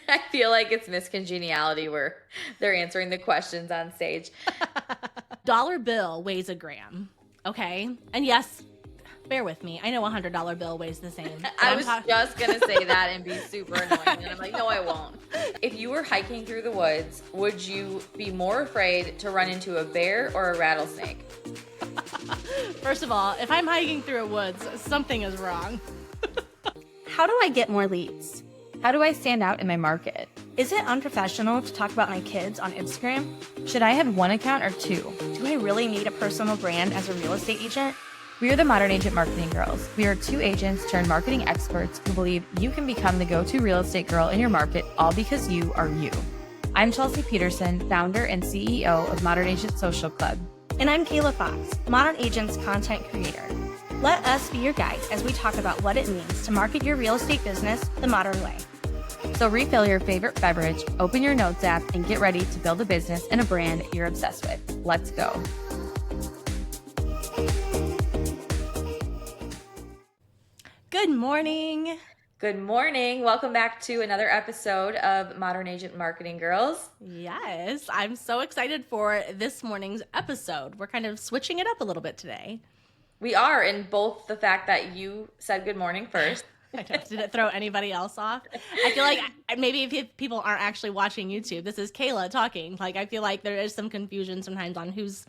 I feel like it's Miss Congeniality where they're answering the questions on stage. Dollar bill weighs a gram. Okay. And yes, bear with me. I know $100 bill weighs the same, but I I'm was talking. just going to say that and be super annoying. And I'm like, no, I won't. If you were hiking through the woods, would you be more afraid to run into a bear or a rattlesnake? First of all, if I'm hiking through a woods, something is wrong. How do I get more leads? How do I stand out in my market? Is it unprofessional to talk about my kids on Instagram? Should I have one account or two? Do I really need a personal brand as a real estate agent? We are the Modern Agent Marketing Girls. We are two agents turned marketing experts who believe you can become the go-to real estate girl in your market all because you are you. I'm Chelsea Peterson, founder and CEO of Modern Agent Social Club. And I'm Kayla Fox, Modern Agent's content creator. Let us be your guides as we talk about what it means to market your real estate business the modern way. So refill your favorite beverage, open your notes app, and get ready to build a business and a brand you're obsessed with. Let's go. Good morning. Good morning. Welcome back to another episode of Modern Agent Marketing Girls. Yes, I'm so excited for this morning's episode. We're kind of switching it up a little bit today. We are, in both the fact that you said good morning first. I know, did it throw anybody else off? I feel like maybe if people aren't actually watching YouTube, this is Kayla talking. Like, I feel like there is some confusion sometimes on who's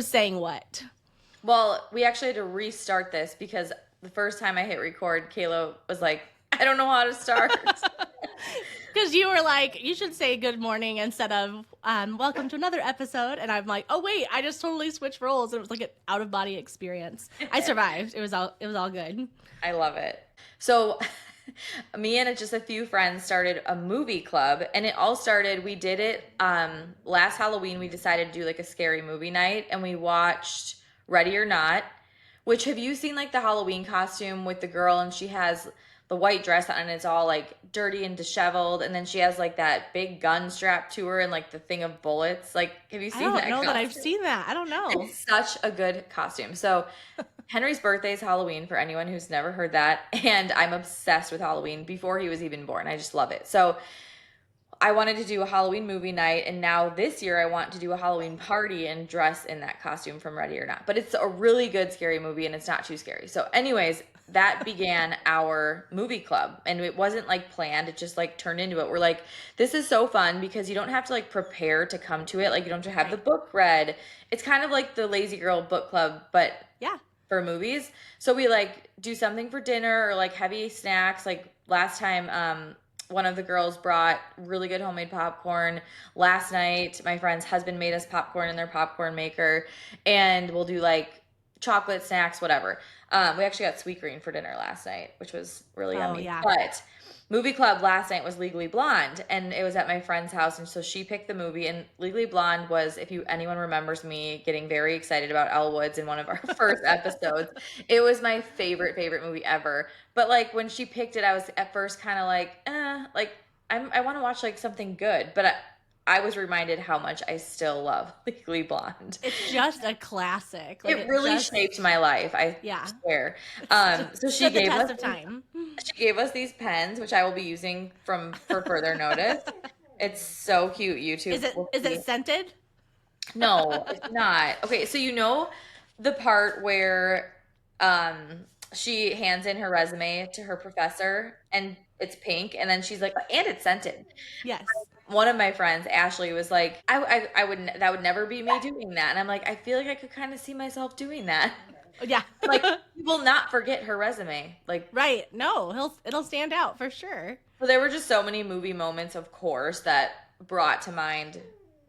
saying what. Well, we actually had to restart this because the first time I hit record, Kayla was like, I don't know how to start. Because you were like, you should say good morning instead of welcome to another episode. And I'm like, oh, wait, I just totally switched roles. It was like an out-of-body experience. I survived. It was all good. I love it. So me and just a few friends started a movie club, and it all started, we did it last Halloween. We decided to do like a scary movie night, and we watched Ready or Not, which, have you seen like the Halloween costume with the girl, and she has the white dress on and it's all like dirty and disheveled, and then she has like that big gun strapped to her and like the thing of bullets? Like, have you seen that? I don't know that I've seen that. I don't know. It's such a good costume. So Henry's birthday is Halloween, for anyone who's never heard that, and I'm obsessed with Halloween before he was even born. I just love it. So I wanted to do a Halloween movie night, and now this year I want to do a Halloween party and dress in that costume from Ready or Not. But it's a really good scary movie, and it's not too scary. So anyways, that began our movie club, and it wasn't like planned. It just like turned into it. We're like, this is so fun because you don't have to like prepare to come to it. Like, you don't have to have the book read. It's kind of like the Lazy Girl book club, but yeah, for movies. So we like do something for dinner or like heavy snacks. Like last time, one of the girls brought really good homemade popcorn. Last night, my friend's husband made us popcorn in their popcorn maker, and we'll do like chocolate snacks, whatever. We actually got Sweetgreen for dinner last night, which was really yummy. Yeah. But movie club last night was Legally Blonde, and it was at my friend's house, and so she picked the movie. And Legally Blonde was, if anyone remembers me getting very excited about Elle Woods in one of our first episodes, it was my favorite movie ever. But like when she picked it, I was at first kind of like, I want to watch like something good, but I was reminded how much I still love Legally Blonde. It's just a classic. Like, it really shaped my life. I swear. So she gave us of time. She gave us these pens, which I will be using for further notice. It's so cute. YouTube. Is it scented? No, it's not. Okay, so you know the part where she hands in her resume to her professor and it's pink, and then she's like, and it's scented. Yes. One of my friends, Ashley, was like, I wouldn't, that would never be me doing that. And I'm like, I feel like I could kind of see myself doing that. Yeah. Like, you will not forget her resume. Like, right. No, it'll stand out for sure. So there were just so many movie moments, of course, that brought to mind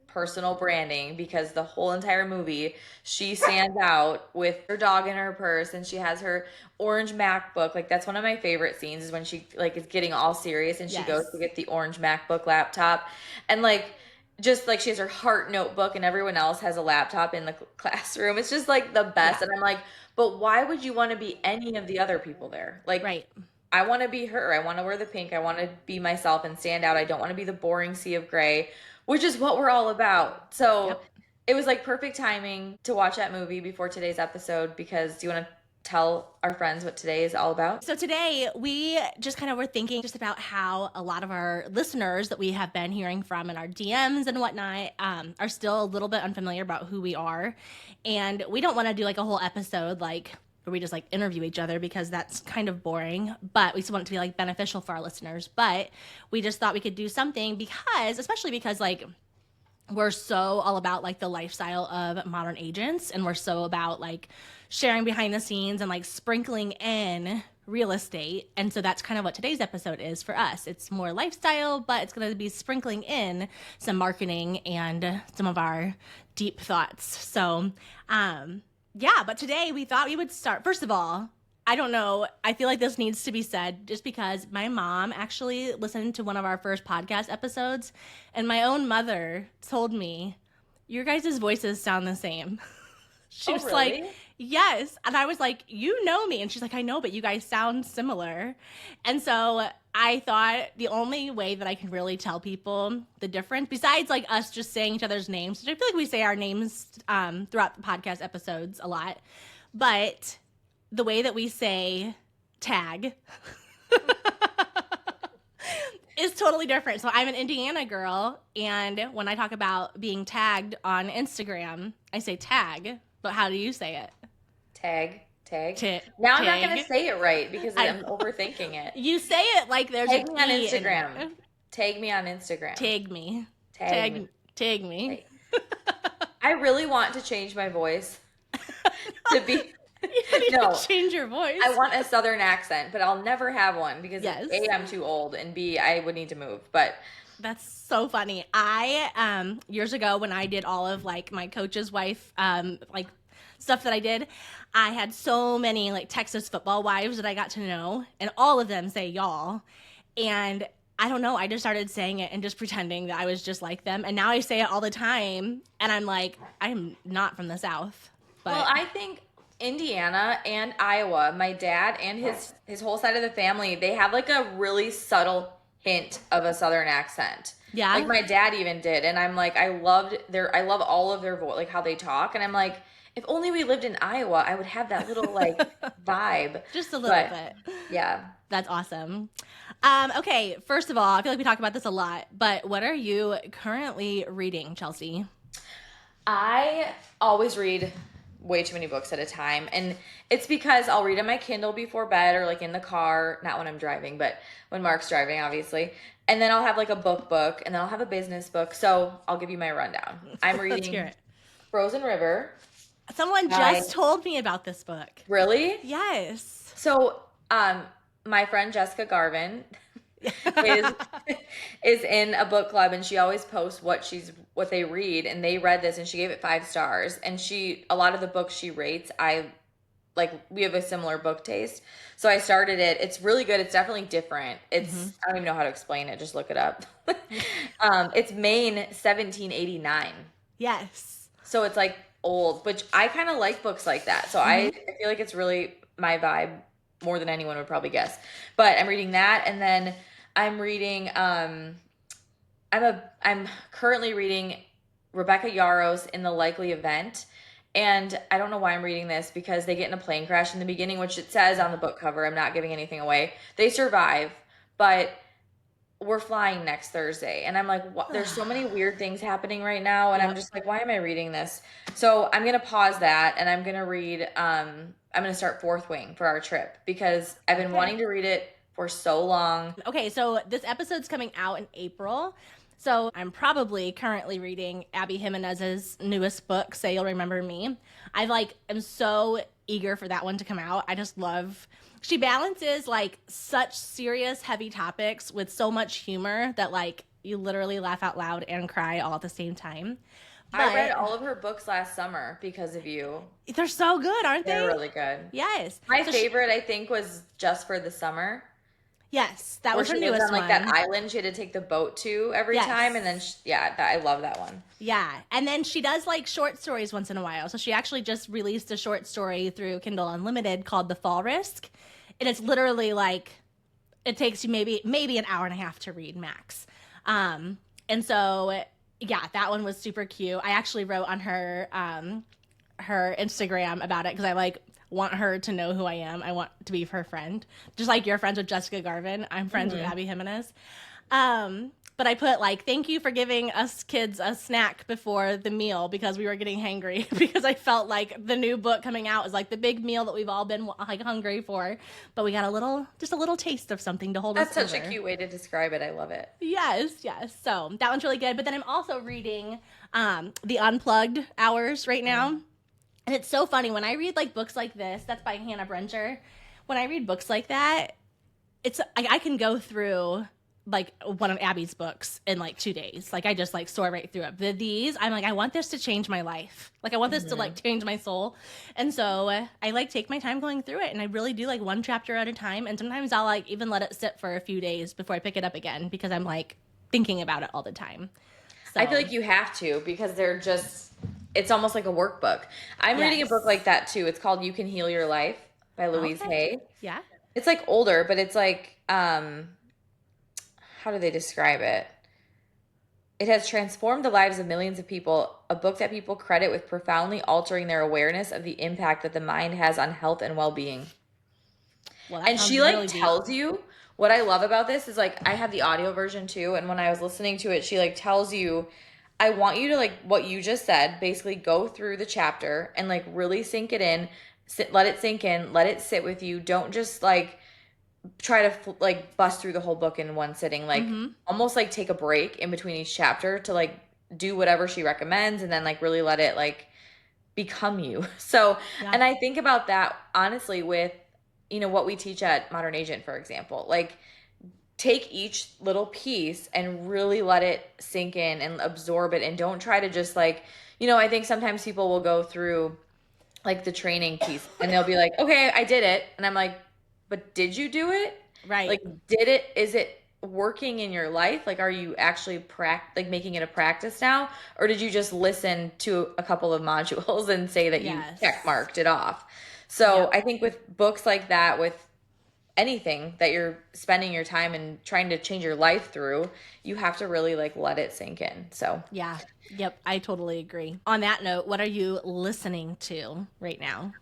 personal branding, because the whole entire movie, she stands out with her dog in her purse, and she has her orange MacBook. Like, that's one of my favorite scenes, is when she like is getting all serious and she goes to get the orange MacBook laptop, and like just like she has her heart notebook and everyone else has a laptop in the classroom. It's just like the best. And I'm like, but why would you want to be any of the other people there? Like, right. I want to be her. I want to wear the pink. I want to be myself and stand out. I don't want to be the boring sea of gray, which is what we're all about. So it was like perfect timing to watch that movie before today's episode, because do you want to tell our friends what today is all about? So today we just kind of were thinking just about how a lot of our listeners that we have been hearing from in our DMs and whatnot are still a little bit unfamiliar about who we are. And we don't want to do like a whole episode like where we just like interview each other because that's kind of boring, but we still want it to be like beneficial for our listeners. But we just thought we could do something because, especially because like we're so all about like the lifestyle of modern agents, and we're so about like sharing behind the scenes and like sprinkling in real estate. And so that's kind of what today's episode is for us. It's more lifestyle, but it's going to be sprinkling in some marketing and some of our deep thoughts. So, yeah, but today we thought we would start. First of all, I don't know. I feel like this needs to be said just because my mom actually listened to one of our first podcast episodes, and my own mother told me, your guys' voices sound the same. She was really? like, yes. And I was like, you know me. And she's like, I know, but you guys sound similar. And so I thought the only way that I can really tell people the difference, besides like us just saying each other's names, which I feel like we say our names throughout the podcast episodes a lot, but the way that we say tag is totally different. So I'm an Indiana girl, and when I talk about being tagged on Instagram, I say tag, but how do you say it? Tag. Now Now I'm not going to say it right because I'm overthinking it. You say it like there's Tag a me on E in Instagram. there. Tag me on Instagram. Tag me. Tag me. Tag me. I really want to change my voice to be... You need No. to change your voice. I want a Southern accent, but I'll never have one because Yes. A, I'm too old, and B, I would need to move. But That's so funny. I years ago when I did all of like my coach's wife like stuff that I did, I had so many like Texas football wives that I got to know, and all of them say y'all. And I don't know, I just started saying it and just pretending that I was just like them. And now I say it all the time, and I'm like, I'm not from the South. But well, I think Indiana and Iowa, my dad and his whole side of the family, they have like a really subtle hint of a Southern accent. Yeah? Like my dad even did, and I'm like, I love all of their voice, like how they talk, and I'm like, if only we lived in Iowa, I would have that little like vibe. just a little But, bit. Yeah. That's awesome. Okay, first of all, I feel like we talk about this a lot, but what are you currently reading, Chelsea? I always read way too many books at a time, and it's because I'll read on my Kindle before bed or like in the car, not when I'm driving, but when Mark's driving, obviously. And then I'll have like a book, and then I'll have a business book. So I'll give you my rundown. I'm Let's reading hear it. Frozen River. Someone just told me about this book. Really? Yes. So, my friend Jessica Garvin is in a book club, and she always posts what they read, and they read this and she gave it 5 stars. And a lot of the books she rates, we have a similar book taste. So I started it. It's really good. It's definitely different. I don't even know how to explain it. Just look it up. It's Maine 1789. Yes. So it's like old, which I kind of like books like that. So I feel like it's really my vibe more than anyone would probably guess. But I'm reading that, and then I'm reading I'm currently reading Rebecca Yarros in The Likely Event. And I don't know why I'm reading this, because they get in a plane crash in the beginning, which it says on the book cover. I'm not giving anything away. They survive, but we're flying next Thursday. And I'm like, what? There's so many weird things happening right now. And I'm just like, why am I reading this? So I'm going to pause that, and I'm going to read, I'm going to start Fourth Wing for our trip, because I've been wanting to read it for so long. Okay, so this episode's coming out in April. So I'm probably currently reading Abby Jimenez's newest book, Say You'll Remember Me. I'm so eager for that one to come out. I just love, she balances like such serious, heavy topics with so much humor that like you literally laugh out loud and cry all at the same time. I read all of her books last summer because of you. They're so good, aren't they? They're really good. Yes. My favorite, I think, was Just for the Summer. Yes, that was her Where she newest lives on like one. that island she had to take the boat to every time, and then I love that one. Yeah, and then she does like short stories once in a while. So she actually just released a short story through Kindle Unlimited called The Fall Risk, and it's literally like it takes you maybe an hour and a half to read max. And so yeah, that one was super cute. I actually wrote on her her Instagram about it because I like want her to know who I am. I want to be her friend. Just like you're friends with Jessica Garvin, I'm friends with Abby Jimenez. But I put like, thank you for giving us kids a snack before the meal because we were getting hangry because I felt like the new book coming out is like the big meal that we've all been like hungry for. But we got just a little taste of something to hold us over. That's such a cute way to describe it. I love it. Yes. So that one's really good. But then I'm also reading The Unplugged Hours right now. And it's so funny when I read like books like this, that's by Hannah Brencher. When I read books like that, it's I can go through like one of Abby's books in like 2 days. Like I just like soar right through it. These, I'm like, I want this to change my life. Like I want this to like change my soul. And so I like take my time going through it. And I really do like one chapter at a time. And sometimes I'll like even let it sit for a few days before I pick it up again because I'm like thinking about it all the time. So. I feel like you have to because it's almost like a workbook. I'm reading a book like that too. It's called You Can Heal Your Life by Louise Hay. Yeah. It's like older, but it's like, how do they describe it? It has transformed the lives of millions of people, a book that people credit with profoundly altering their awareness of the impact that the mind has on health and well-being. Well, and she like really tells you, what I love about this is like, I have the audio version too. And when I was listening to it, she like tells you, I want you to like what you just said, basically go through the chapter and like really sink it in, let it sink in, let it sit with you. Don't just like try to like bust through the whole book in one sitting, like almost like take a break in between each chapter to like do whatever she recommends and then like really let it like become you. So, and I think about that honestly with, you know, what we teach at Modern Agent, for example, like take each little piece and really let it sink in and absorb it and don't try to just like, you know, I think sometimes people will go through like the training piece and they'll be like, okay, I did it. And I'm like, but did you do it? Right. Like, is it working in your life? Like, are you actually like making it a practice now? Or did you just listen to a couple of modules and say that you check marked it off? So I think with books like that, with anything that you're spending your time and trying to change your life through, you have to really like let it sink in. So yeah. Yep. I totally agree. On that note, what are you listening to right now?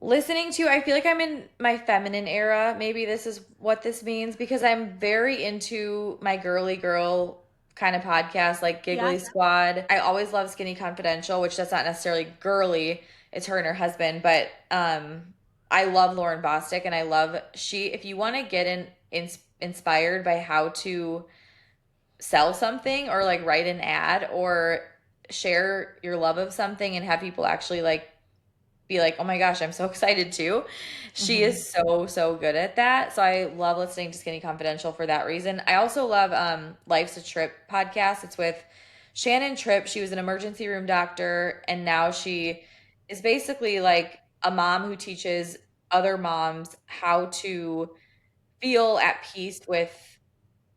I feel like I'm in my feminine era. Maybe this is what this means because I'm very into my girly girl kind of podcast, like Giggly Squad. I always love Skinny Confidential, which that's not necessarily girly. It's her and her husband, but I love Lauren Bostic and I love if you want to get inspired by how to sell something or like write an ad or share your love of something and have people actually like be like, oh my gosh, I'm so excited too. She is so good at that. So I love listening to Skinny Confidential for that reason. I also love Life's a Trip podcast. It's with Shannon Tripp. She was an emergency room doctor and now she is basically like a mom who teaches other moms how to feel at peace with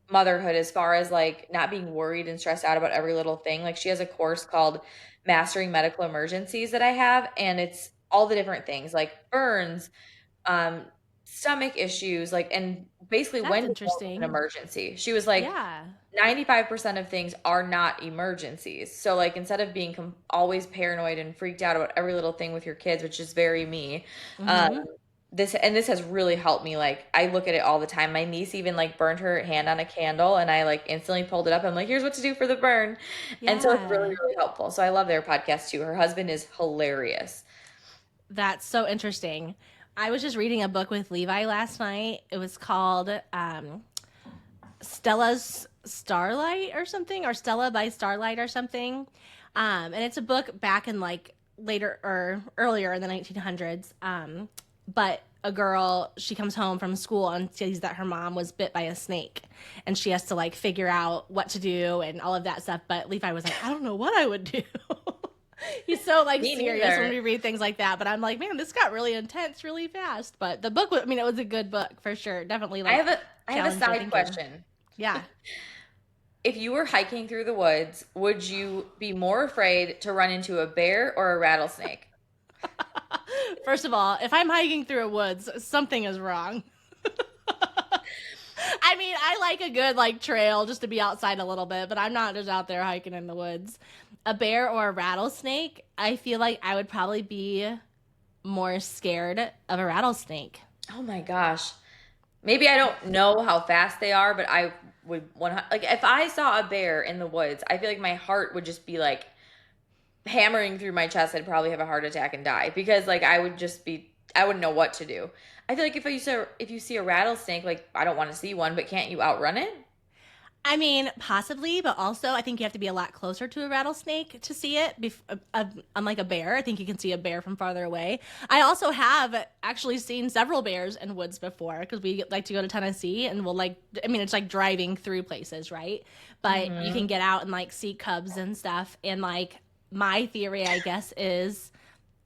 motherhood as far as like not being worried and stressed out about every little thing. Like she has a course called Mastering Medical Emergencies that I have, and it's all the different things like burns, stomach issues, like, and basically when it's an emergency. She was like, 95% of things are not emergencies. So like instead of being always paranoid and freaked out about every little thing with your kids, which is very me, this has really helped me. Like I look at it all the time. My niece even like burned her hand on a candle and I like instantly pulled it up. I'm like, here's what to do for the burn. And so it's really, really helpful. So I love their podcast too. Her husband is hilarious. That's so interesting. I was just reading a book with Levi last night. It was called Stella's Starlight or something, or Stella by Starlight or something. And it's a book back in like later or earlier in the 1900s. But a girl, she comes home from school and sees that her mom was bit by a snake and she has to like figure out what to do and all of that stuff. But Levi was like, I don't know what I would do. He's so like serious when we read things like that. But I'm like, man, this got really intense really fast. But the book, I mean, it was a good book for sure. Definitely. Like, I have a side question. Yeah. If you were hiking through the woods, would you be more afraid to run into a bear or a rattlesnake? First of all, if I'm hiking through a woods, something is wrong. I mean, I like a good like trail just to be outside a little bit, but I'm not just out there hiking in the woods. A bear or a rattlesnake, I feel like I would probably be more scared of a rattlesnake. Oh my gosh. Maybe I don't know how fast they are, but I would like if I saw a bear in the woods, I feel like my heart would just be like hammering through my chest. I'd probably have a heart attack and die because like I wouldn't know what to do. I feel like if you see a rattlesnake, like I don't want to see one, but can't you outrun it? I mean, possibly, but also I think you have to be a lot closer to a rattlesnake to see it. Unlike a bear, I think you can see a bear from farther away. I also have actually seen several bears in woods before because we like to go to Tennessee and it's like driving through places, right? But you can get out and like see cubs and stuff. And like my theory, I guess, is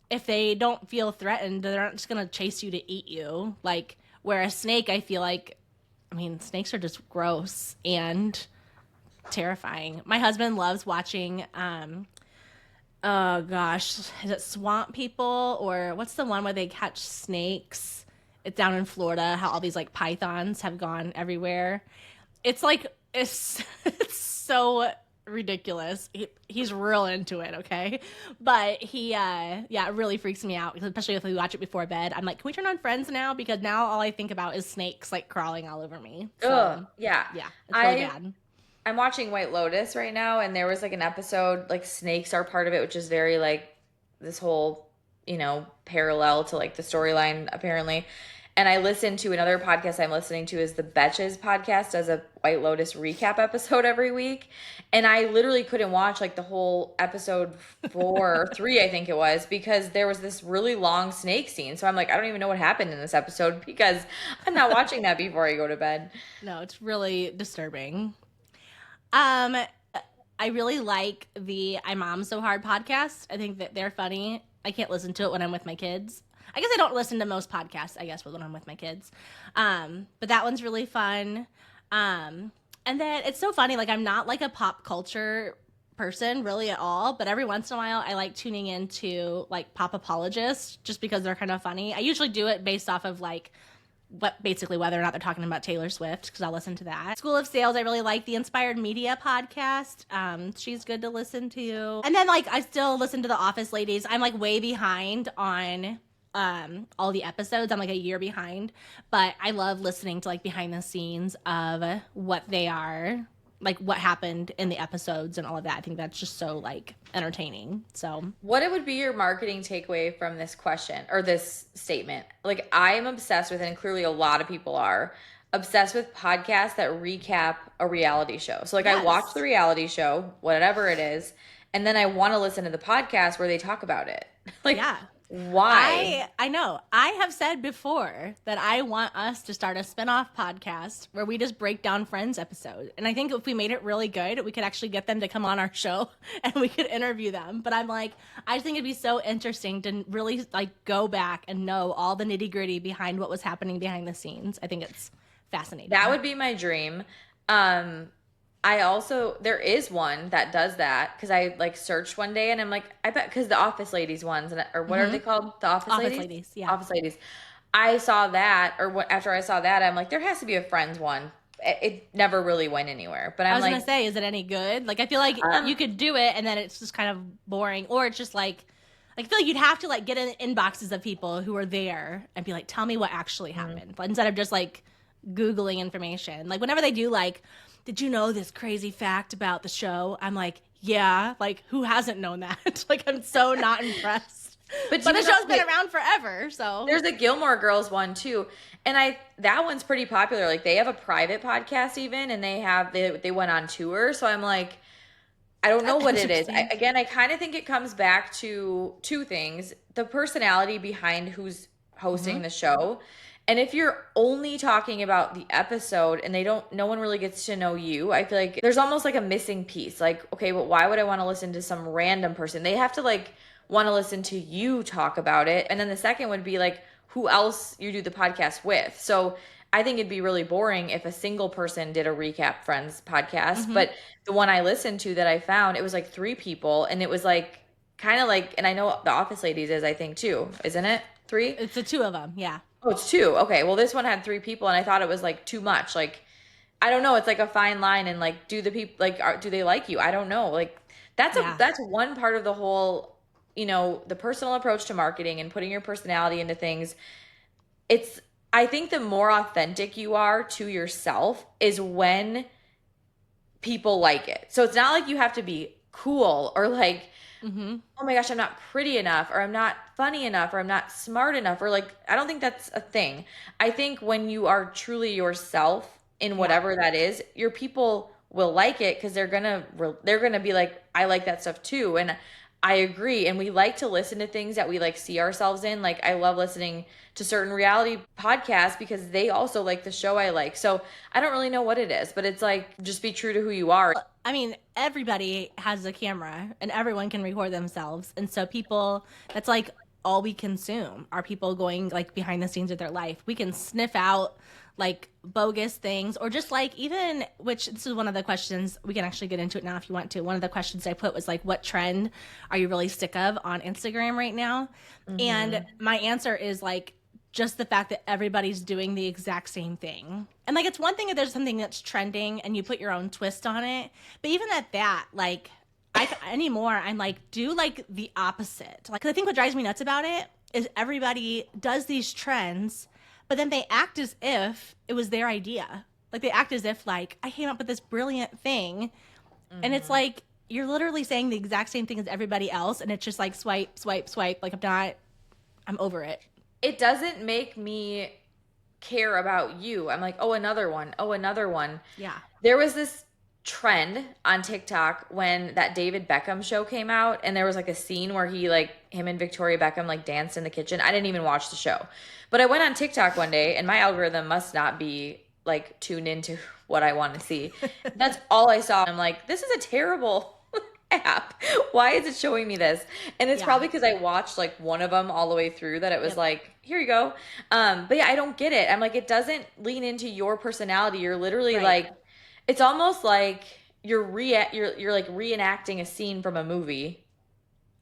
if they don't feel threatened, they're not just going to chase you to eat you. Like, where a snake, I feel like, I mean, snakes are just gross and terrifying. My husband loves watching, oh gosh, is it Swamp People or what's the one where they catch snakes? It's down in Florida, how all these like pythons have gone everywhere. It's like, it's so ridiculous. He's real into it, okay? But it really freaks me out, especially if we watch it before bed. I'm like, can we turn on Friends now? Because now all I think about is snakes like crawling all over me. So, Ugh, yeah. yeah, it's really bad. I'm watching White Lotus right now, and there was like an episode like snakes are part of it, which is very like this whole, parallel to like the storyline apparently. And I listened to another podcast I'm listening to is the Betches podcast, does a White Lotus recap episode every week. And I literally couldn't watch like the whole episode 4 or 3, I think it was, because there was this really long snake scene. So I'm like, I don't even know what happened in this episode because I'm not watching that before I go to bed. No, it's really disturbing. I really like the I Mom So Hard podcast. I think that they're funny. I can't listen to it when I'm with my kids. I guess I don't listen to most podcasts, I guess, when I'm with my kids. But that one's really fun. And then it's so funny. Like, I'm not like a pop culture person really at all, but every once in a while I like tuning into like pop apologists just because they're kind of funny. I usually do it based off of like basically whether or not they're talking about Taylor Swift, because I'll listen to that. School of Sales, I really like the Inspired Media podcast. She's good to listen to. And then like I still listen to the Office Ladies. I'm like way behind on all the episodes. I'm like a year behind, but I love listening to like behind the scenes of what they are, like what happened in the episodes and all of that. I think that's just so like entertaining. So what would be your marketing takeaway from this question or this statement? Like, I am obsessed with, and clearly a lot of people are obsessed with podcasts that recap a reality show. So like I watch the reality show, whatever it is, and then I want to listen to the podcast where they talk about it. Like, yeah. Why? I know. I have said before that I want us to start a spinoff podcast where we just break down Friends episodes. And I think if we made it really good, we could actually get them to come on our show and we could interview them. But I'm like, I just think it'd be so interesting to really like go back and know all the nitty gritty behind what was happening behind the scenes. I think it's fascinating. That would be my dream. There is one that does that because I like searched one day and I'm like, I bet because the Office Ladies ones, or what are they called? The Office Ladies? Yeah. Office Ladies. I saw that, after I saw that, I'm like, there has to be a Friends one. It never really went anywhere. But I was gonna say, is it any good? Like, I feel like you could do it and then it's just kind of boring, or it's just like I feel like you'd have to like get in inboxes of people who are there and be like, tell me what actually happened, instead of just like Googling information. Like whenever they do like, did you know this crazy fact about the show? I'm like, yeah, like who hasn't known that? Like I'm so not impressed. But the show's been around forever, so. There's a Gilmore Girls one too. And that one's pretty popular. Like they have a private podcast even, and they went on tour. So I'm like, I don't know what it is. I kind of think it comes back to two things. The personality behind who's hosting the show. And if you're only talking about the episode and no one really gets to know you, I feel like there's almost like a missing piece. Like, okay, but why would I want to listen to some random person? They have to like want to listen to you talk about it. And then the second would be like who else you do the podcast with. So I think it'd be really boring if a single person did a recap Friends podcast. But the one I listened to that I found, it was like 3 people, and it was like kind of like, and I know the Office Ladies is, I think, 2, isn't it? 3? It's the 2 of them, yeah. Oh, it's 2. Okay. Well, this one had 3 people, and I thought it was like too much. Like, I don't know. It's like a fine line, and like, do the people like, do they like you? I don't know. Like, that's one part of the whole the personal approach to marketing and putting your personality into things, it's I think the more authentic you are to yourself is when people like it. So it's not like you have to be cool or like, Mm-hmm. oh my gosh, I'm not pretty enough, or I'm not funny enough, or I'm not smart enough, or like, I don't think that's a thing. I think when you are truly yourself in Yeah. whatever that is, your people will like it because they're gonna be like, I like that stuff too. And I agree. And we like to listen to things that we like see ourselves in. Like I love listening to certain reality podcasts because they also like the show I like. So I don't really know what it is, but it's like just be true to who you are. I mean, everybody has a camera and everyone can record themselves. And so people, that's like all we consume are people going like behind the scenes of their life. We can sniff out like bogus things or just like even, which this is one of the questions we can actually get into it now if you want to. One of the questions I put was like, what trend are you really sick of on Instagram right now? And my answer is like, just the fact that everybody's doing the exact same thing. And like it's one thing if there's something that's trending and you put your own twist on it, but even at that, like anymore, I'm like do like the opposite. Like 'cause I think what drives me nuts about it is everybody does these trends, but then they act as if it was their idea. Like they act as if like I came up with this brilliant thing, and it's like you're literally saying the exact same thing as everybody else, and it's just like swipe, swipe, swipe. Like I'm over it. It doesn't make me care about you. I'm like, oh, another one. Oh, another one. Yeah. There was this trend on TikTok when that David Beckham show came out, and there was like a scene where him and Victoria Beckham like danced in the kitchen. I didn't even watch the show, but I went on TikTok one day, and my algorithm must not be like tuned into what I want to see. That's all I saw. I'm like, this is a terrible app. Why is it showing me this? And it's Yeah. probably because I watched like one of them all the way through that it was Yep. like, here you go. But yeah, I don't get it. I'm like, it doesn't lean into your personality. You're literally Right. like, it's almost like you're like reenacting a scene from a movie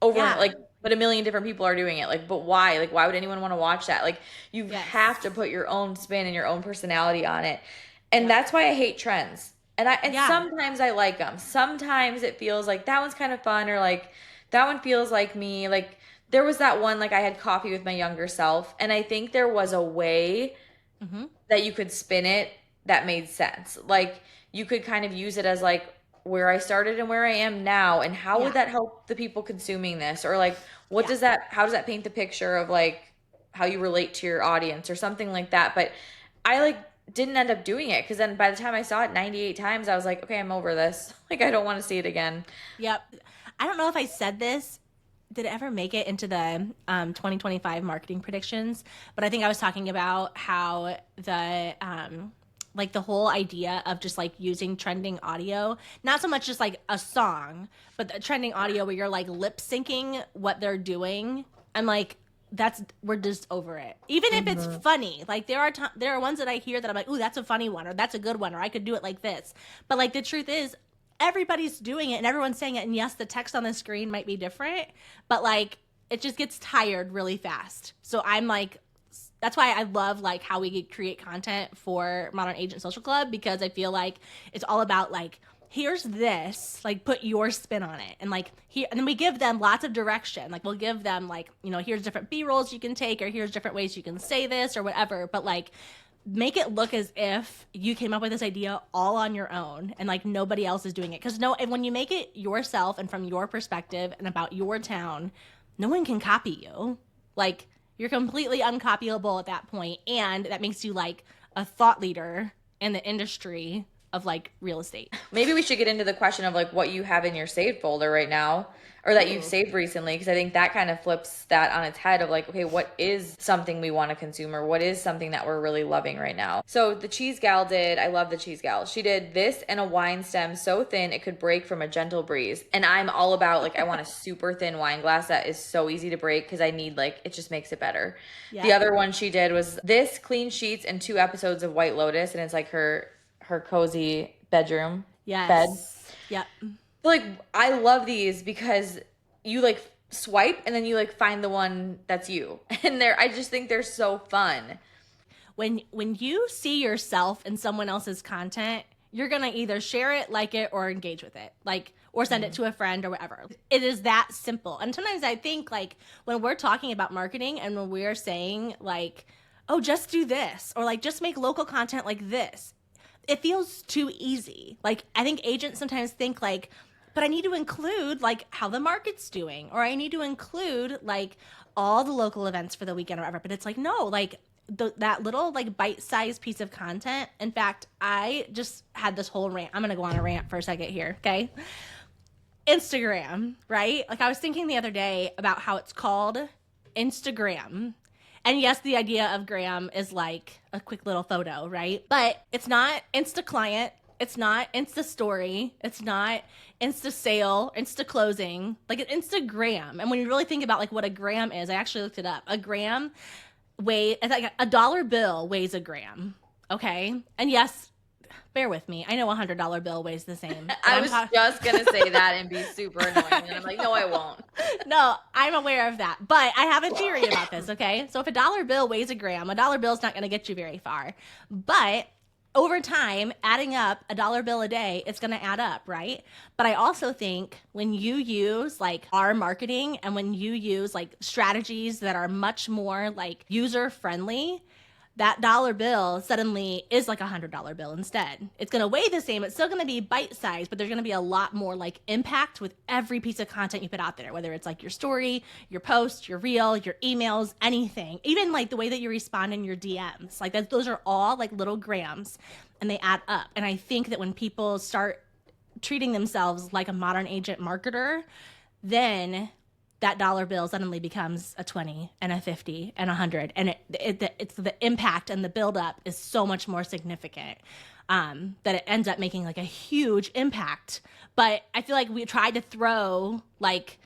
over Yeah. like, but a million different people are doing it. Like, but why? Like, why would anyone want to watch that? Like, you Yes. have to put your own spin and your own personality on it. And Yep. that's why I hate trends. And Yeah. sometimes I like them. Sometimes it feels like that one's kind of fun, or like that one feels like me. Like there was that one, like I had coffee with my younger self, and I think there was a way Mm-hmm. that you could spin it that made sense. Like you could kind of use it as like where I started and where I am now, and how Yeah. would that help the people consuming this? Or like Yeah. how does that paint the picture of like how you relate to your audience or something like that? But I like didn't end up doing it because then by the time I saw it 98 times, I was like, okay, I'm over this. Like I don't want to see it again. Yep. I don't know if I said this. Did it ever make it into the 2025 marketing predictions? But I think I was talking about how the like the whole idea of just like using trending audio, not so much just like a song, but the trending audio where you're like lip syncing what they're doing. I'm like, we're just over it. Even if it's funny, like there are ones that I hear that I'm like, ooh, that's a funny one, or that's a good one, or I could do it like this. But like the truth is, everybody's doing it and everyone's saying it, and yes, the text on the screen might be different, but like it just gets tired really fast. So I'm like, that's why I love like how we create content for Modern Agent Social Club, because I feel like it's all about like, here's this, like put your spin on it, and like here, and then we give them lots of direction. Like we'll give them like, here's different B-rolls you can take, or here's different ways you can say this or whatever, but like make it look as if you came up with this idea all on your own and like nobody else is doing it. Because and when you make it yourself and from your perspective and about your town, no one can copy you. Like you're completely uncopyable at that point, and that makes you like a thought leader in the industry of like real estate. Maybe we should get into the question of like what you have in your saved folder right now, or that you've Ooh. saved recently, because I think that kind of flips that on its head of like, okay, what is something we want to consume, or what is something that we're really loving right now? So the cheese gal I love the cheese gal. She did this and a wine stem so thin it could break from a gentle breeze. And I'm all about like, I want a super thin wine glass that is so easy to break because I need like, it just makes it better. Yeah. The other one she did was this, clean sheets and 2 episodes of White Lotus, and it's like her cozy bedroom Yes. bed. Yep. Like I love these because you like swipe and then you like find the one that's you. And I just think they're so fun. When you see yourself in someone else's content, you're going to either share it, like it, or engage with it, like, or send it to a friend or whatever. It is that simple. And sometimes I think, like, when we're talking about marketing and when we're saying, like, oh, just do this, or like, just make local content like this, it feels too easy. Like, I think agents sometimes think, like, but I need to include, like, how the market's doing, or I need to include, like, all the local events for the weekend or whatever. But it's like, no, like, that little, like, bite-sized piece of content. In fact, I just had this whole rant. I'm going to go on a rant for a second here, okay? Instagram, right? Like, I was thinking the other day about how it's called Instagram. And yes, the idea of gram is like a quick little photo, right? But it's not Insta client. It's not Insta story. It's not Insta sale, Insta closing. Like, an Instagram. And when you really think about, like, what a gram is, I actually looked it up. A gram it's like a dollar bill weighs a gram. Okay. And yes, bear with me. I know $100 bill weighs the same. I was just going to say that and be super annoying. And I'm like, no, I won't. No, I'm aware of that. But I have a theory about this, okay? So if a dollar bill weighs a gram, a dollar bill is not going to get you very far. But over time, adding up a dollar bill a day, it's going to add up, right? But I also think when you use, like, our marketing and when you use, like, strategies that are much more, like, user friendly, that dollar bill suddenly is like $100 bill instead. It's going to weigh the same. It's still going to be bite-sized, but there's going to be a lot more, like, impact with every piece of content you put out there, whether it's, like, your story, your post, your reel, your emails, anything. Even, like, the way that you respond in your DMs. Like, those are all, like, little grams, and they add up. And I think that when people start treating themselves like a modern agent marketer, then that dollar bill suddenly becomes a 20 and a 50 and 100. And it's the impact and the buildup is so much more significant that it ends up making, like, a huge impact. But I feel like we tried to throw, like,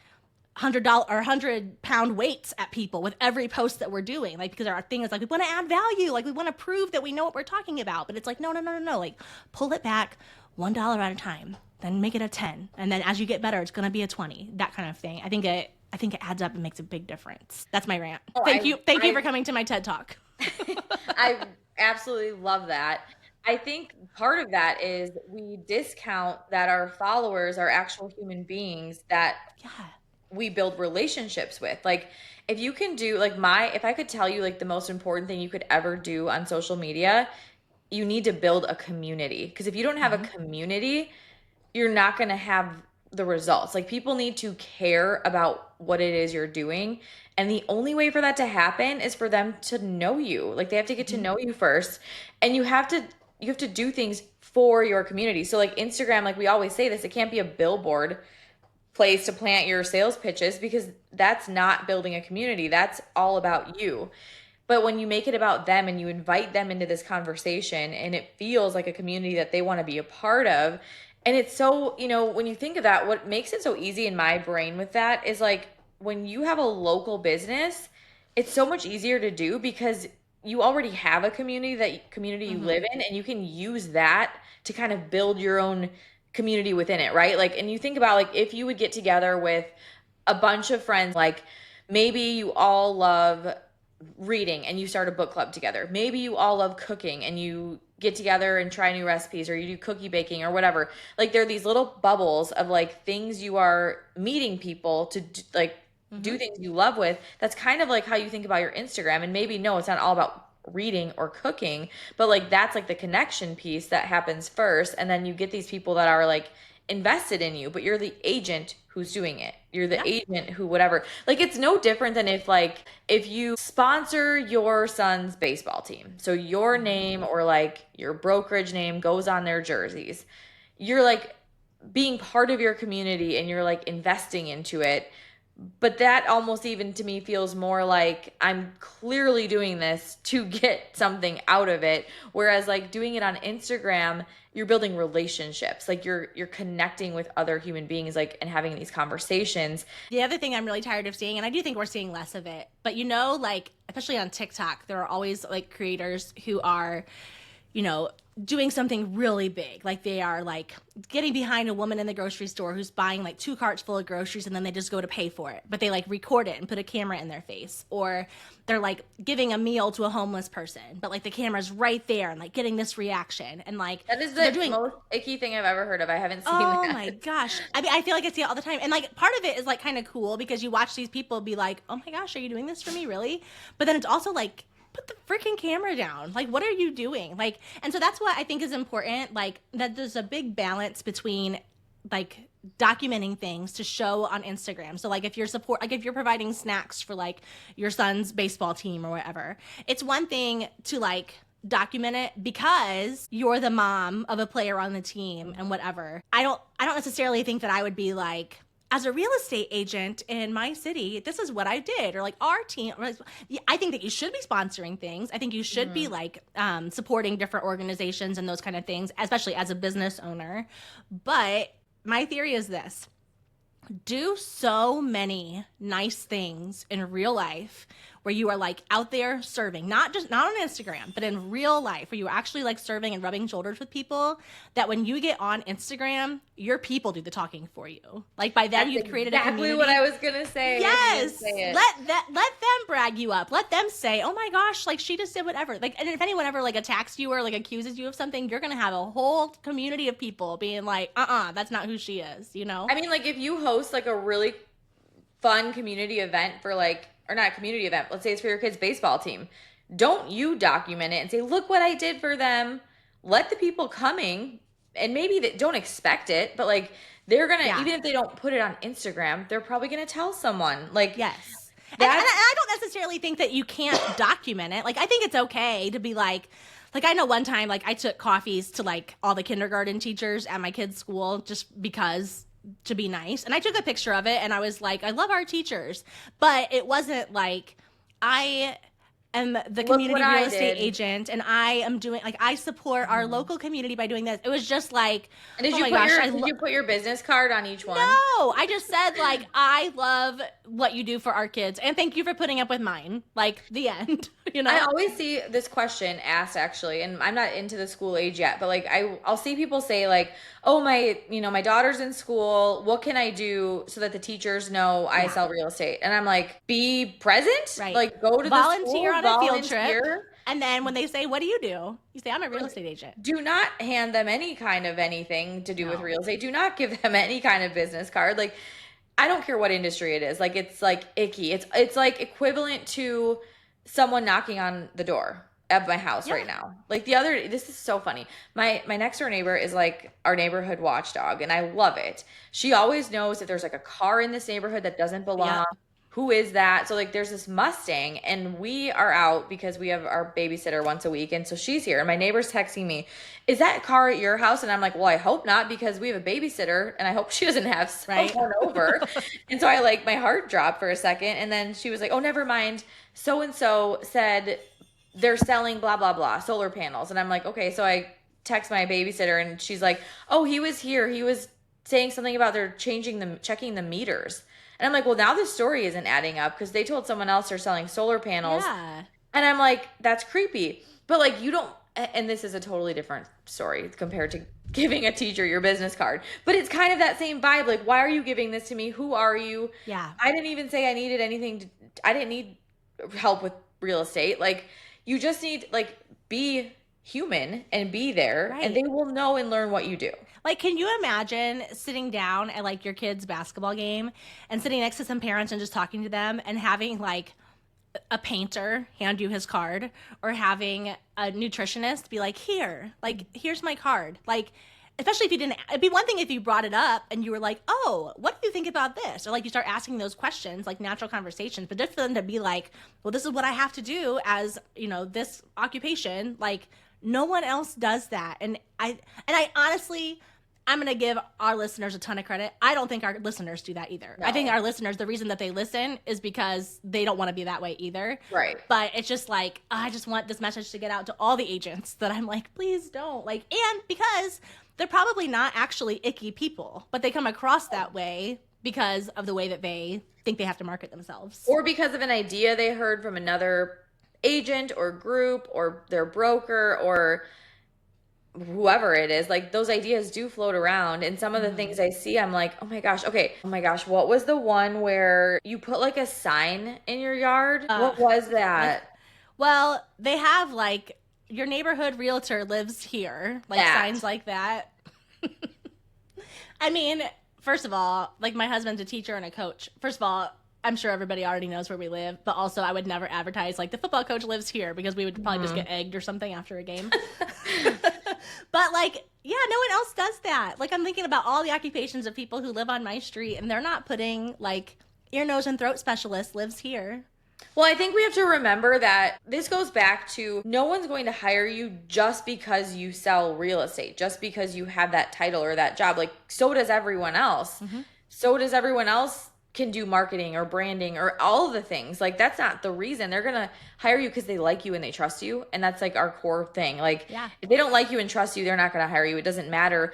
$100 or 100-pound weights at people with every post that we're doing. Like, because our thing is, like, we want to add value. Like, we want to prove that we know what we're talking about. But it's like, no. Like, pull it back $1 at a time. Then make it a 10. And then as you get better, it's going to be a 20. That kind of thing. I think it adds up and makes a big difference. That's my rant. Thank you for coming to my TED Talk. I absolutely love that. I think part of that is we discount that our followers are actual human beings that we build relationships with. Like, if you can do, like, if I could tell you, like, the most important thing you could ever do on social media, you need to build a community. Because if you don't have a community, you're not going to have the results. Like, people need to care about what it is you're doing. And the only way for that to happen is for them to know you. Like, they have to get to know you first. And you have to do things for your community. So, like, Instagram, like we always say this, it can't be a billboard place to plant your sales pitches, because that's not building a community. That's all about you. But when you make it about them and you invite them into this conversation and it feels like a community that they want to be a part of, and it's so, when you think of that, what makes it so easy in my brain with that is, like, when you have a local business, it's so much easier to do because you already have a community you live in, and you can use that to kind of build your own community within it, right? Like, and you think about, like, if you would get together with a bunch of friends, like, maybe you all love reading and you start a book club together. Maybe you all love cooking and you get together and try new recipes, or you do cookie baking or whatever. Like, there are these little bubbles of, like, things you are meeting people to do things you love with. That's kind of like how you think about your Instagram. And maybe, no, it's not all about reading or cooking, but, like, that's, like, the connection piece that happens first. And then you get these people that are, like, invested in you, but you're the agent who's doing it. You're the agent who whatever. Like, it's no different than if you sponsor your son's baseball team. So your name or, like, your brokerage name goes on their jerseys. You're, like, being part of your community and you're, like, investing into it. But that almost even to me feels more like I'm clearly doing this to get something out of it. Whereas, like, doing it on Instagram, you're building relationships. Like, you're connecting with other human beings, like, and having these conversations. The other thing I'm really tired of seeing, and I do think we're seeing less of it, but, like, especially on TikTok, there are always, like, creators who are doing something really big. Like they are like getting behind a woman in the grocery store who's buying like 2 carts full of groceries and then they just go to pay for it. But they like record it and put a camera in their face. Or they're like giving a meal to a homeless person, but like the camera's right there and like getting this reaction. And like that is the most icky thing I've ever heard of. I haven't seen that. Oh my gosh. I mean, I feel like I see it all the time. And like part of it is like kind of cool because you watch these people be like, oh my gosh, are you doing this for me? Really? But then it's also like, put the freaking camera down. Like, what are you doing? Like, and so that's what I think is important. Like, that there's a big balance between like documenting things to show on Instagram. So like if you're providing snacks for like your son's baseball team or whatever, it's one thing to like document it because you're the mom of a player on the team and whatever. I don't necessarily think that I would be like, as a real estate agent in my city, this is what I did, or like our team. I think that you should be sponsoring things. I think you should be like supporting different organizations and those kind of things, especially as a business owner. But my theory is this: do so many nice things in real life where you are like out there serving, not on Instagram, but in real life where you are actually like serving and rubbing shoulders with people, that when you get on Instagram, your people do the talking for you. Like by then you've created a community. Exactly what I was gonna say. Yes. Let them brag you up. Let them say, oh my gosh, like she just did whatever. Like, and if anyone ever like attacks you or like accuses you of something, you're gonna have a whole community of people being like, that's not who she is, you know? I mean, like if you host like a really fun community event for like, or not a community event, let's say it's for your kid's baseball team, don't you document it and say, look what I did for them. Let the people coming, and maybe they don't expect it, but like they're gonna, even if they don't put it on Instagram, they're probably gonna tell someone. Like, yes. And I don't necessarily think that you can't document it. Like, I think it's okay to be like I know one time, like I took coffees to like all the kindergarten teachers at my kid's school just because, to be nice. And I took a picture of it and I was like, I love our teachers. But it wasn't like, I am the community real estate agent and I am doing, like, I support our local community by doing this. It was just like, and did you put your business card on each one? No, I just said like, I love what you do for our kids and thank you for putting up with mine. Like, the end. You know? I always see this question asked, actually, and I'm not into the school age yet, but like I'll see people say like, oh, my daughter's in school, what can I do so that the teachers know I sell real estate? And I'm like, be present, right? Like go to volunteer the school, on a field trip. And then when they say, what do? You say, I'm a real estate agent. Do not hand them any kind of anything to do with real estate. Do not give them any kind of business card. Like, I don't care what industry it is. Like, it's like icky. It's like equivalent to someone knocking on the door of my house right now. Like this is so funny. My next door neighbor is like our neighborhood watchdog and I love it. She always knows if there's like a car in this neighborhood that doesn't belong. Who is that? So like there's this Mustang and we are out because we have our babysitter once a week. And so she's here and my neighbor's texting me, is that car at your house? And I'm like, well, I hope not because we have a babysitter and I hope she doesn't have someone over. And so I like my heart dropped for a second. And then she was like, oh, never mind. So-and-so said they're selling blah, blah, blah, solar panels. And I'm like, okay. So I text my babysitter and she's like, oh, he was here. He was saying something about they're checking the meters. And I'm like, well, now this story isn't adding up because they told someone else they're selling solar panels. Yeah. And I'm like, that's creepy. But like, you don't, and this is a totally different story compared to giving a teacher your business card. But it's kind of that same vibe. Like, why are you giving this to me? Who are you? Yeah. I didn't even say I needed anything. I didn't need help with real estate. Like, you just need, like, be human and be there. And they will know and learn what you do. Like, can you imagine sitting down at like your kid's basketball game and sitting next to some parents and just talking to them and having like a painter hand you his card or having a nutritionist be like, here's my card. Like, especially if you didn't, it'd be one thing if you brought it up and you were like, oh, what do you think about this? Or like you start asking those questions, like natural conversations, but just for them to be like, well, this is what I have to do as, this occupation. Like, no one else does that. And I honestly, I'm going to give our listeners a ton of credit. I don't think our listeners do that either. No. I think our listeners, the reason that they listen is because they don't want to be that way either. Right. But it's just like, I just want this message to get out to all the agents that I'm like, please don't. Like, and because they're probably not actually icky people, but they come across that way because of the way that they think they have to market themselves. Or because of an idea they heard from another agent or group or their broker, or whoever it is, like those ideas do float around. And some of the things I see, I'm like, oh my gosh, okay, oh my gosh, what was the one where you put like a sign in your yard? What was Like, that? well, they have like your neighborhood realtor lives here, like That. signs like that. I mean, first of all, like my husband's a teacher and a coach. First of all, I'm sure everybody already knows where we live, but also I would never advertise like the football coach lives here because we would probably just get egged or something after a game. But like, yeah, no one else does that. Like I'm thinking about all the occupations of people who live on my street and they're not putting like ear, nose, and throat specialist lives here. Well, I think we have to remember that this goes back to no one's going to hire you just because you sell real estate, just because you have that title or that job. Like, so does everyone else. So does everyone else can do marketing or branding or all of the things. Like, that's not the reason. They're going to hire you because they like you and they trust you. And that's like our core thing. Like, Yeah. if they don't like you and trust you, they're not going to hire you. It doesn't matter.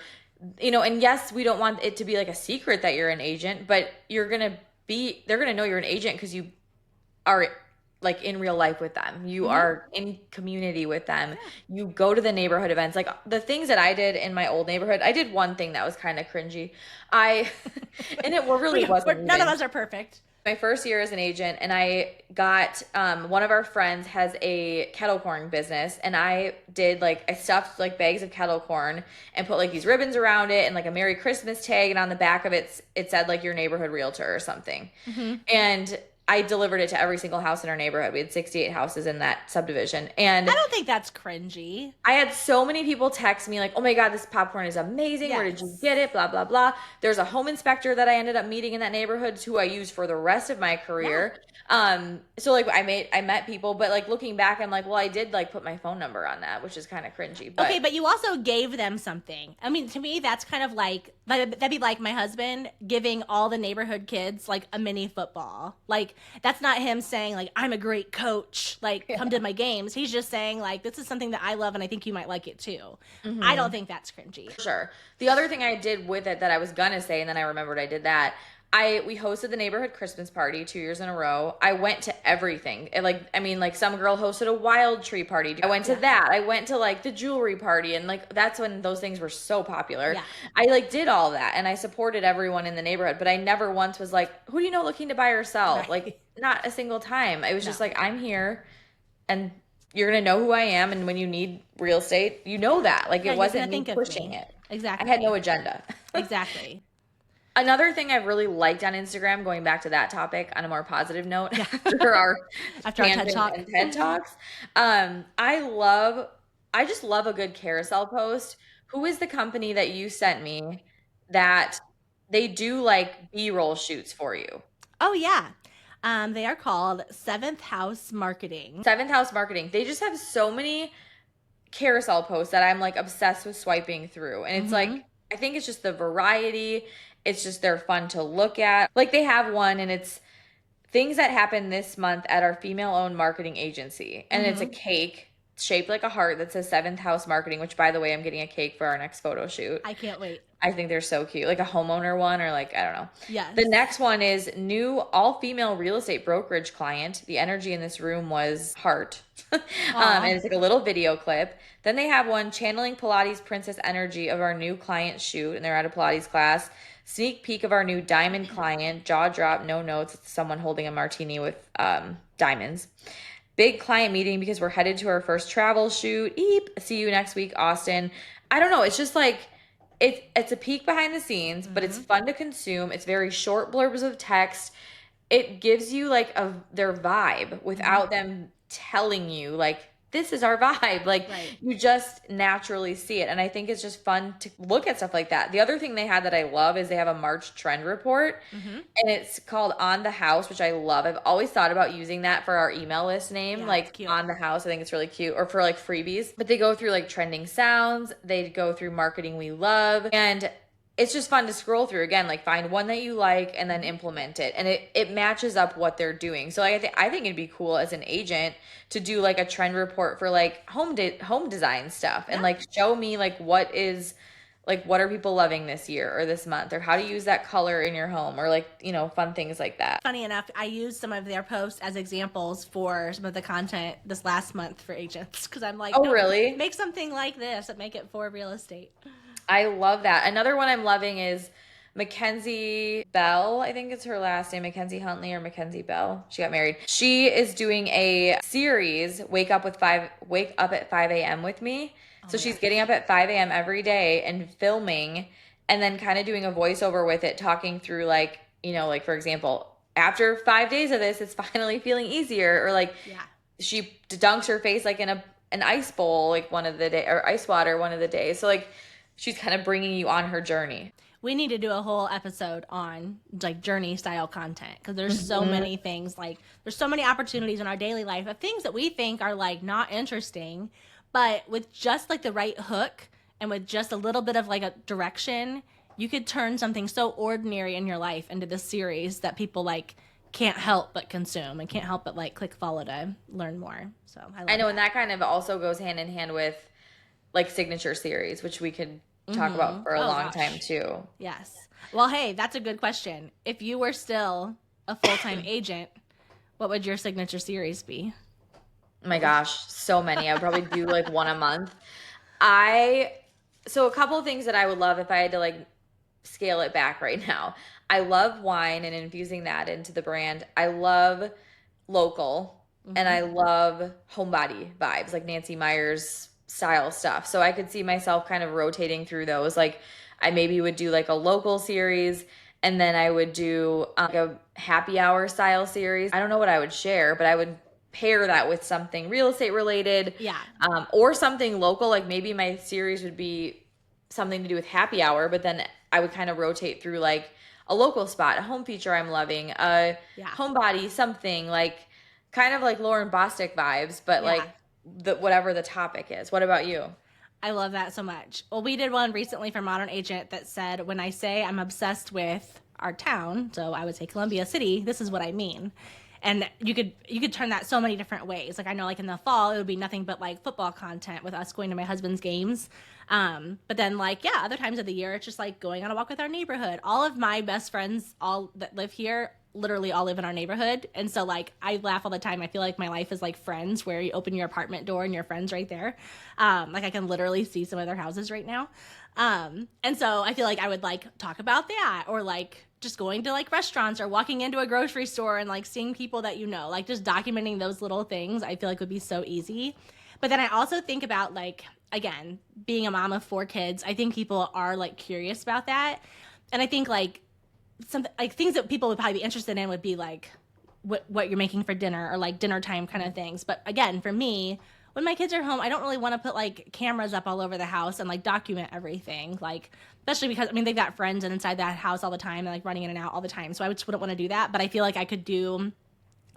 You know, and yes, we don't want it to be like a secret that you're an agent, but they're going to know you're an agent because you are like in real life with them. You are in community with them. You go to the neighborhood events. Like the things that I did in my old neighborhood, I did one thing that was kind of cringy. And it really wasn't None of even. us are perfect. My first year as an agent, and I got one of our friends has a kettle corn business, and I stuffed like bags of kettle corn and put like these ribbons around it and like a Merry Christmas tag, and on the back of it said like your neighborhood realtor or something. And I delivered it to every single house in our neighborhood. We had 68 houses in that subdivision. And I don't think that's cringy. I had so many people text me like, oh my God, this popcorn is amazing. Where did you Yes. get it? Blah, blah, blah. There's a home inspector that I ended up meeting in that neighborhood who I used for the rest of my career. So like I met people, but like looking back, I'm like, well, I did like put my phone number on that, which is kind of cringy. But Okay, but you also gave them something. I mean, to me, that's kind of like, that'd be like my husband giving all the neighborhood kids like a mini football. Like, that's not him saying, like, I'm a great coach, like, come to my games. He's just saying, like, this is something that I love and I think you might like it too. I don't think that's cringy. Sure. The other thing I did with it that I was gonna say, and then I remembered I did that. We hosted the neighborhood Christmas party 2 years in a row. I went to everything. Like some girl hosted a wild tree party. I went to that. I went to like the jewelry party, and like that's when those things were so popular. Yeah. I like did all that, and I supported everyone in the neighborhood. But I never once was like, "Who do you know looking to buy or sell?" Right. Like not a single time. It was just No. like, "I'm here, and you're gonna know who I am, and when you need real estate, you know that." Like Yeah, it you're wasn't gonna me think of pushing me. it. Exactly. I had no agenda. Exactly. Another thing I've really liked on Instagram, going back to that topic on a more positive note, after our After our TED tangent Talk. and TED Talks, I just love a good carousel post. Who is the company that you sent me that they do like B-roll shoots for you? Oh, yeah. They are called Seventh House Marketing. Seventh House Marketing. They just have so many carousel posts that I'm like obsessed with swiping through. And it's like, I think it's just the variety. It's just they're fun to look at. Like they have one and it's things that happened this month at our female-owned marketing agency. And it's a cake shaped like a heart that says Seventh House Marketing, which by the way, I'm getting a cake for our next photo shoot. I can't wait. I think they're so cute. Like a homeowner one or like, I don't know. Yes. The next one is new all-female real estate brokerage client. The energy in this room was heart. And it's like a little video clip. Then they have one channeling Pilates princess energy of our new client shoot, and they're at a Pilates class. Sneak peek of our new diamond client, jaw drop, no notes. It's someone holding a martini with diamonds. Big client meeting because we're headed to our first travel shoot. Eep. See you next week, Austin. I don't know. It's just like it's a peek behind the scenes, but it's fun to consume. It's very short blurbs of text. It gives you like their vibe without them telling you like this is our vibe. Like you just naturally see it. And I think it's just fun to look at stuff like that. The other thing they had that I love is they have a March trend report and it's called On the House, which I love. I've always thought about using that for our email list name, like cute. On the House. I think it's really cute, or for like freebies. But they go through like trending sounds. They go through marketing we love. And it's just fun to scroll through again, like find one that you like and then implement it. And it matches up what they're doing. So like, I think it'd be cool as an agent to do like a trend report for like home design stuff and like show me like what is like what are people loving this year or this month, or how to use that color in your home, or like, you know, fun things like that. Funny enough, I used some of their posts as examples for some of the content this last month for agents because I'm like, Oh, no, really? make something like this and make it for real estate. I love that. Another one I'm loving is Mackenzie Bell. I think it's her last name, Mackenzie Huntley or Mackenzie Bell. She got married. She is doing a series, Wake Up at 5 a.m. with me. So she's getting up at 5 a.m. every day and filming, and then kind of doing a voiceover with it, talking through like, you know, like for example, after 5 days of this, it's finally feeling easier, or like Yeah. she dunks her face like in an ice bowl like one of the day, or ice water one of the days. So like she's kind of bringing you on her journey. We need to do a whole episode on like journey style content because there's so many things, like there's so many opportunities in our daily life of things that we think are like not interesting, but with just like the right hook and with just a little bit of like a direction, you could turn something so ordinary in your life into this series that people like can't help but consume and can't help but like click follow to learn more. So I know, and that kind of also goes hand in hand with like signature series, which we could talk about for a long time too. Yes. Well, hey, that's a good question. If you were still a full-time agent, what would your signature series be? Oh my gosh, so many. I would probably do like one a month. So a couple of things that I would love if I had to like scale it back right now. I love wine and infusing that into the brand. I love local, and I love homebody vibes, like Nancy Meyers style stuff. So I could see myself kind of rotating through those. Like I maybe would do like a local series, and then I would do like a happy hour style series. I don't know what I would share, but I would pair that with something real estate related. Yeah. Or something local. Like maybe my series would be something to do with happy hour, but then I would kind of rotate through like a local spot, a home feature I'm loving, a homebody, something like kind of like Lauren Bostic vibes, but like whatever the topic is. What about you? I love that so much. Well, we did one recently for Modern Agent that said, when I say I'm obsessed with our town, so I would say Columbia City, this is what I mean. And you could turn that so many different ways. Like I know like in the fall, it would be nothing but like football content with us going to my husband's games. But then like, yeah, other times of the year, it's just like going on a walk with our neighborhood. All of my best friends, all that live here, literally all live in our neighborhood. And so like, I laugh all the time. I feel like my life is like Friends, where you open your apartment door and your friend's right there. Like I can literally see some of their houses right now. And so I feel like I would like talk about that, or like just going to like restaurants or walking into a grocery store and like seeing people that you know, like just documenting those little things I feel like would be so easy. But then I also think about like, again, being a mom of 4 kids, I think people are like curious about that. And I think like something like things that people would probably be interested in would be like what you're making for dinner, or like dinner time kind of things. But again, for me, when my kids are home, I don't really want to put like cameras up all over the house and like document everything. Like, especially because I mean, they've got friends inside that house all the time and like running in and out all the time. So I just wouldn't want to do that. But I feel like I could do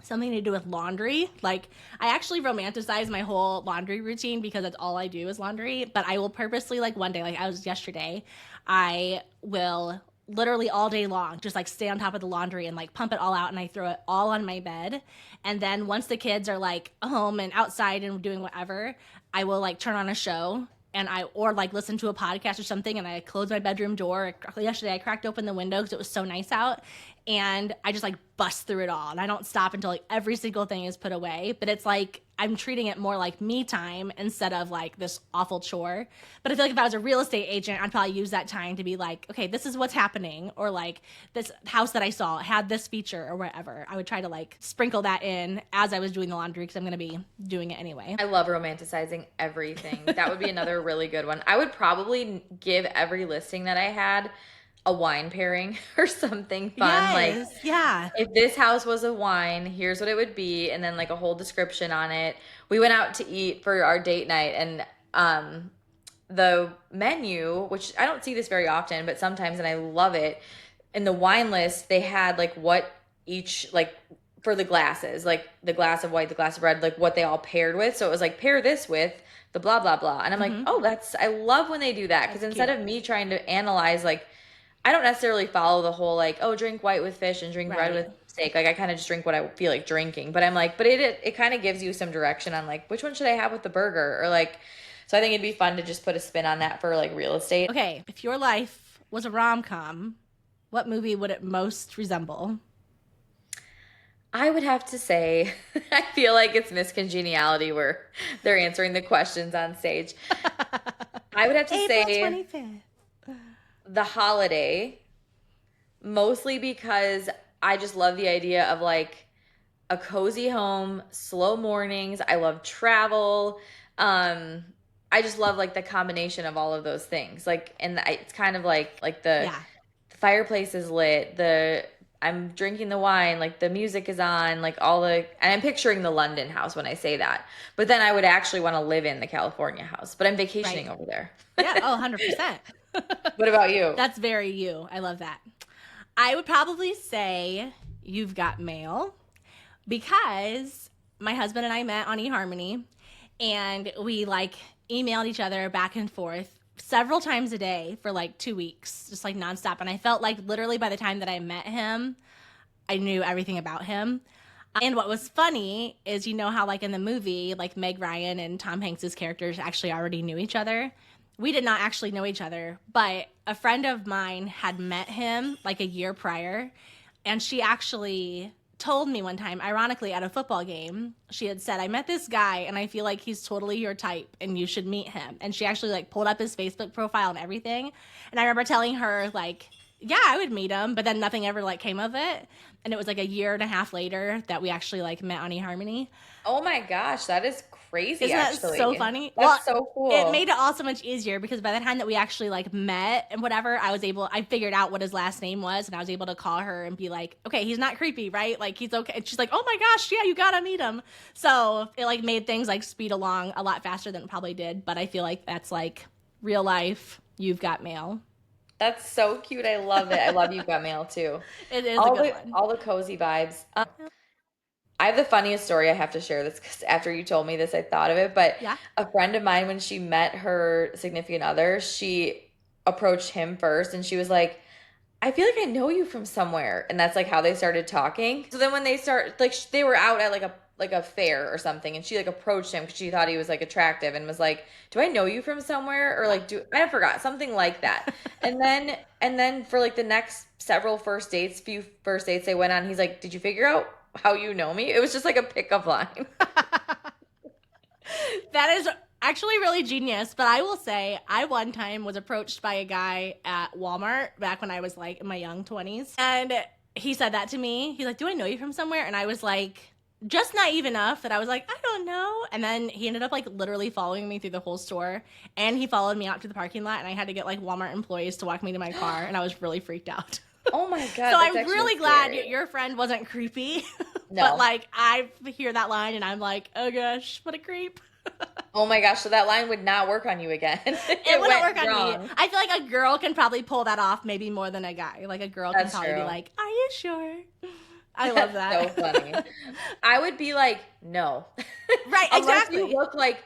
something to do with laundry. Like I actually romanticize my whole laundry routine because that's all I do is laundry. But I will purposely like one day, like I was yesterday, I will literally all day long just like stay on top of the laundry and like pump it all out, and I throw it all on my bed. And then once the kids are like home and outside and doing whatever, I will like turn on a show, and or like listen to a podcast or something, and I close my bedroom door. Yesterday I cracked open the window because it was so nice out, and I just like bust through it all, and I don't stop until like every single thing is put away. But it's like I'm treating it more like me time instead of like this awful chore. But I feel like if I was a real estate agent, I'd probably use that time to be like, okay, this is what's happening, or like this house that I saw had this feature or whatever. I would try to like sprinkle that in as I was doing the laundry because I'm going to be doing it anyway. I love romanticizing everything. That would be another really good one. I would probably give every listing that I had a wine pairing or something fun. Yes, like, yeah. if this house was a wine, here's what it would be, and then like a whole description on it. We went out to eat for our date night, and the menu, which I don't see this very often, but sometimes, and I love it, in the wine list, they had like what each, like for the glasses, like the glass of white, the glass of red, like what they all paired with. So it was like, pair this with the blah, blah, blah. And I'm like, oh, I love when they do that. Because instead of me trying to analyze, like, I don't necessarily follow the whole like, oh, drink white with fish and drink red with steak. Like I kind of just drink what I feel like drinking. But I'm like, but it kind of gives you some direction on like, which one should I have with the burger? Or like, So I think it'd be fun to just put a spin on that for like real estate. Okay, if your life was a rom-com, what movie would it most resemble? I would have to say, I feel like it's Miss Congeniality where they're answering the questions on stage. I would have to April say 25th. The Holiday, mostly because I just love the idea of like a cozy home, slow mornings. I love travel. Um, I just love like the combination of all of those things. Like, and it's kind of like Yeah. the fireplace is lit, the I'm drinking the wine, like the music is on, like all the, and I'm picturing the London house when I say that. But then I would actually want to live in the California house, but I'm vacationing Right. over there. Yeah. Oh, 100%. What about you? That's very you. I love that. I would probably say You've Got Mail because my husband and I met on eHarmony and we like emailed each other back and forth several times a day for like 2 weeks, just like nonstop. And I felt like literally by the time that I met him, I knew everything about him. And what was funny is, you know how like in the movie, like Meg Ryan and Tom Hanks's characters actually already knew each other. We did not actually know each other, but a friend of mine had met him like a year prior, and she actually told me one time, ironically at a football game, she had said, I met this guy and I feel like he's totally your type and you should meet him. And she actually like pulled up his Facebook profile and everything. And I remember telling her like, yeah, I would meet him, but then nothing ever like came of it. And it was like a year and a half later that we actually like met on eHarmony. Oh my gosh, that is crazy. Isn't that actually so funny? That's so cool. It made it all so much easier because by the time that we actually like met and whatever, I figured out what his last name was and I was able to call her and be like, okay, he's not creepy, right? Like he's okay. And she's like, oh my gosh, yeah, you gotta meet him. So it like made things like speed along a lot faster than it probably did. But I feel like that's like real life. You've Got Mail. That's so cute. I love it. I love You've Got Mail too. It is All a good the one. all the cozy vibes. I have the funniest story. I have to share this because after you told me this, I thought of it. But Yeah. a friend of mine, when she met her significant other, she approached him first and she was like, I feel like I know you from somewhere. And that's like how they started talking. So then when they start, like they were out at like a fair or something, and she like approached him because she thought he was like attractive and was like, do I know you from somewhere? Or like, I forgot, something like that. And then for like the next few first dates they went on, he's like, did you figure out how you know me? It was just like a pickup line. That is actually really genius. But I will say, I one time was approached by a guy at Walmart back when I was like in my young 20s. And he said that to me. He's like, do I know you from somewhere? And I was like, just naive enough that I was like, I don't know. And then he ended up like literally following me through the whole store. And he followed me out to the parking lot. And I had to get like Walmart employees to walk me to my car. And I was really freaked out. Oh my God. So that's I'm actually really glad scary. your friend wasn't creepy. No. But like I hear that line and I'm like, oh gosh, what a creep. Oh my gosh, so that line would not work on you again. It wouldn't went work on wrong. me. I feel like a girl can probably pull that off maybe more than a guy. Like a girl can That's probably be true. like, are you sure? I love that. So funny. I would be like, no. Right, Unless exactly. you look like,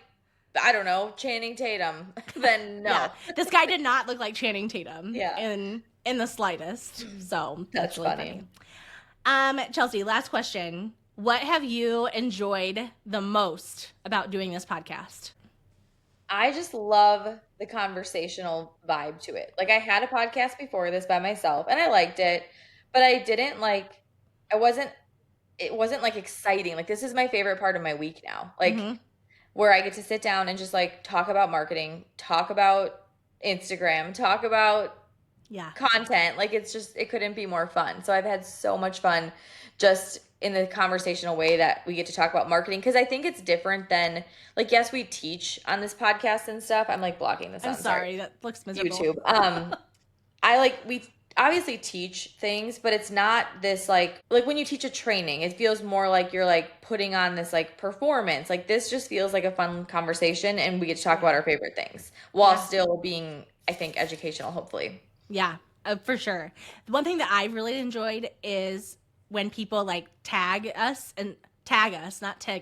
I don't know, Channing Tatum, then no. Yeah. This guy did not look like Channing Tatum Yeah. in the slightest. So That's really funny. Chelsea, last question. What have you enjoyed the most about doing this podcast? I just love the conversational vibe to it. Like I had a podcast before this by myself and I liked it, but I didn't like, I wasn't, it wasn't like exciting. Like this is my favorite part of my week now. Like Mhm. where I get to sit down and just like talk about marketing, talk about Instagram, talk about Yeah. content. Like it's just, it couldn't be more fun. So I've had so much fun just in the conversational way that we get to talk about marketing, because I think it's different than like, yes, we teach on this podcast and stuff. I'm like blocking this I'm on, sorry. That looks miserable. YouTube. We obviously teach things, but it's not this like when you teach a training, it feels more like you're like putting on this like performance. Like this just feels like a fun conversation and we get to talk about our favorite things while Yeah. still being, I think, educational, hopefully. Yeah, for sure. The one thing that I really enjoyed is when people like tag us, not tag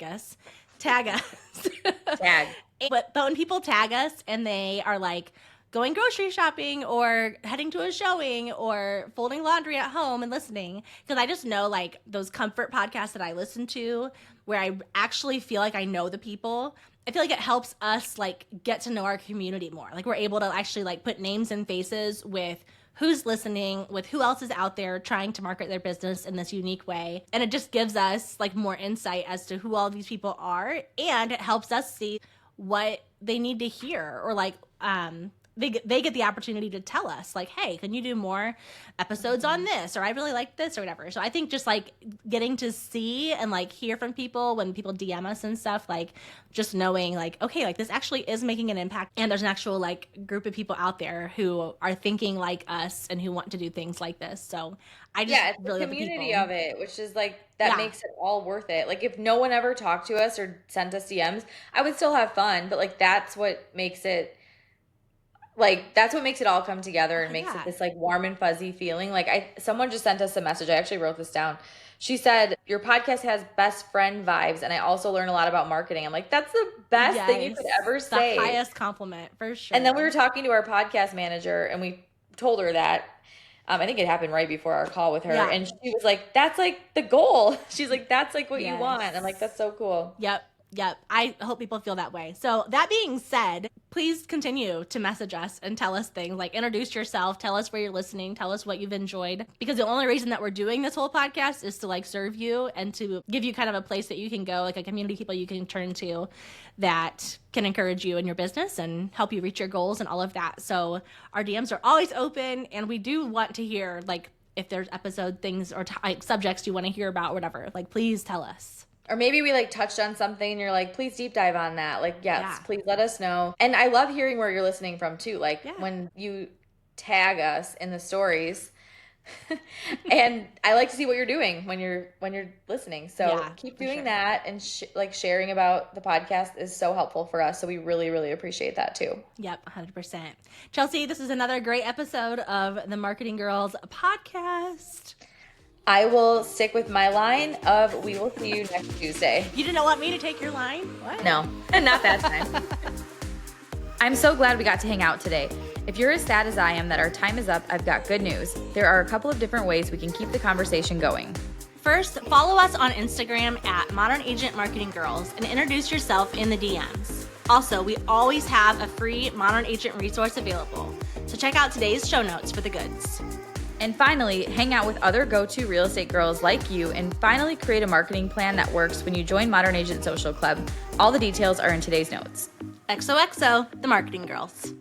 us, tag us. Tag. But when people tag us and they are like going grocery shopping or heading to a showing or folding laundry at home and listening, because I just know like those comfort podcasts that I listen to where I actually feel like I know the people I feel like it helps us like get to know our community more. Like we're able to actually like put names and faces with who's listening, with who else is out there trying to market their business in this unique way. And it just gives us like more insight as to who all these people are. And it helps us see what they need to hear, or like they get the opportunity to tell us like, hey, can you do more episodes on this, or I really like this, or whatever. So I think just like getting to see and like hear from people when people DM us and stuff, like just knowing like, okay, like this actually is making an impact, and there's an actual like group of people out there who are thinking like us and who want to do things like this. So I just It's really the love the community people. of it, which is like that makes it all worth it. Like if no one ever talked to us or sent us DMs, I would still have fun, but like that's what makes it all come together and makes it this like warm and fuzzy feeling. Like someone just sent us a message. I actually wrote this down. She said, your podcast has best friend vibes, and I also learn a lot about marketing. I'm like, that's the best thing you could ever say. The highest compliment, for sure. And then we were talking to our podcast manager, and we told her that. I think it happened right before our call with her. Yeah. And she was like, that's like the goal. She's like, that's like what you want. I'm like, that's so cool. Yep. I hope people feel that way. So that being said, please continue to message us and tell us things, like introduce yourself, tell us where you're listening, tell us what you've enjoyed, because the only reason that we're doing this whole podcast is to like serve you and to give you kind of a place that you can go, like a community of people you can turn to that can encourage you in your business and help you reach your goals and all of that. So our DMs are always open, and we do want to hear like if there's episode things or like subjects you want to hear about, whatever, like please tell us. Or maybe we like touched on something and you're like, please deep dive on that. Like, yes, please let us know. And I love hearing where you're listening from too. Like when you tag us in the stories, and I like to see what you're doing when you're listening. So keep doing that, and like sharing about the podcast is so helpful for us. So we really, really appreciate that too. Yep, 100%. Chelsea, this is another great episode of the Marketing Girls podcast. I will stick with my line of we will see you next Tuesday. You didn't want me to take your line? What? No, not that time. I'm so glad we got to hang out today. If you're as sad as I am that our time is up, I've got good news. There are a couple of different ways we can keep the conversation going. First, follow us on Instagram at Modern Agent Marketing Girls and introduce yourself in the DMs. Also, we always have a free Modern Agent resource available, so check out today's show notes for the goods. And finally, hang out with other go-to real estate girls like you and finally create a marketing plan that works when you join Modern Agent Social Club. All the details are in today's notes. XOXO, the Marketing Girls.